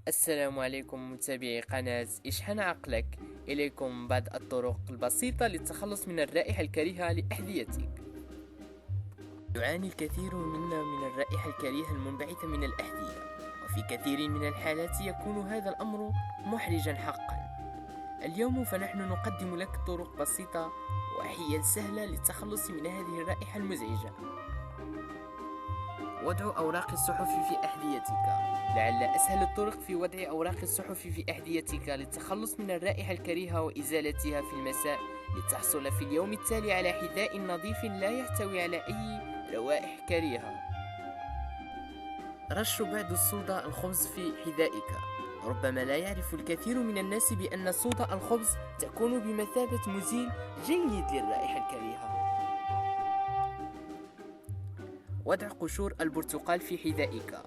السلام عليكم متابعي قناة اشحن عقلك. إليكم بعض الطرق البسيطة للتخلص من الرائحة الكريهة لأحذيتك. يعاني الكثير منا من الرائحة الكريهة المنبعثة من الأحذية، وفي كثير من الحالات يكون هذا الأمر محرجا حقا. اليوم فنحن نقدم لك طرق بسيطة وحيل سهلة للتخلص من هذه الرائحة المزعجة. وضع أوراق الصحف في أحذيتك. لعل أسهل الطرق في وضع أوراق الصحف في أحذيتك للتخلص من الرائحة الكريهة وإزالتها في المساء، لتحصل في اليوم التالي على حذاء نظيف لا يحتوي على أي روائح كريهة. رش بعض الصودا الخبز في حذائك. ربما لا يعرف الكثير من الناس بأن صودا الخبز تكون بمثابة مزيل جيد للرائحة الكريهة. وضع قشور البرتقال في حذائك.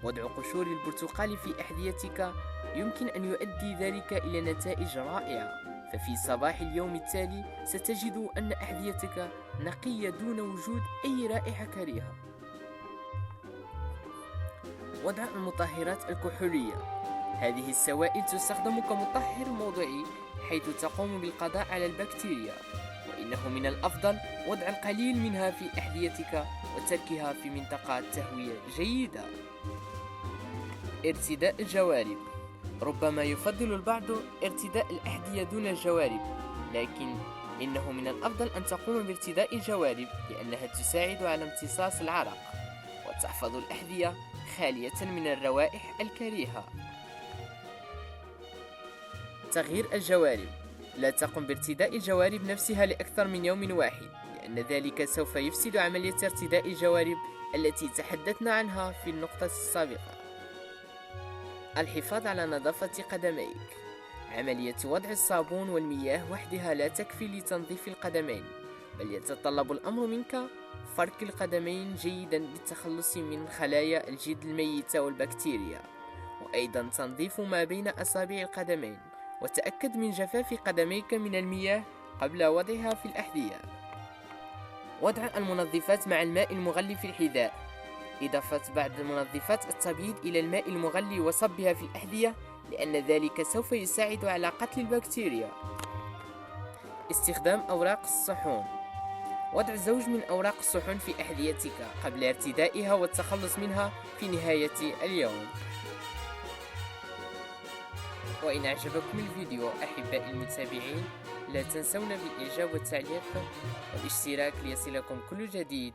وضع قشور البرتقال في أحذيتك يمكن أن يؤدي ذلك إلى نتائج رائعة، ففي صباح اليوم التالي ستجد أن أحذيتك نقية دون وجود أي رائحة كريهة. وضع المطهرات الكحولية. هذه السوائل تستخدم كمطهر موضعي، حيث تقوم بالقضاء على البكتيريا، وإنه من الأفضل وضع القليل منها في أحذيتك وتركها في منطقة تهوية جيدة. ارتداء الجوارب. ربما يفضل البعض ارتداء الأحذية دون الجوارب، لكن إنه من الأفضل أن تقوم بارتداء الجوارب، لأنها تساعد على امتصاص العرق وتحفظ الأحذية خالية من الروائح الكريهة. تغيير الجوارب. لا تقم بارتداء الجوارب نفسها لأكثر من يوم واحد، لأن ذلك سوف يفسد عملية ارتداء الجوارب التي تحدثنا عنها في النقطة السابقة. الحفاظ على نظافة قدميك. عملية وضع الصابون والمياه وحدها لا تكفي لتنظيف القدمين، بل يتطلب الأمر منك فرك القدمين جيدا للتخلص من خلايا الجلد الميتة والبكتيريا، وأيضا تنظيف ما بين أصابع القدمين، وتأكد من جفاف قدميك من المياه قبل وضعها في الأحذية. وضع المنظفات مع الماء المغلي في الحذاء. إضافة بعض منظفات التبييض إلى الماء المغلي وصبها في الأحذية، لأن ذلك سوف يساعد على قتل البكتيريا. استخدام أوراق الصحون. وضع زوج من أوراق الصحون في أحذيتك قبل ارتدائها والتخلص منها في نهاية اليوم. وإن أعجبكم الفيديو أحبائي المتابعين، لا تنسونا بالإعجاب والتعليق والاشتراك ليصلكم كل جديد.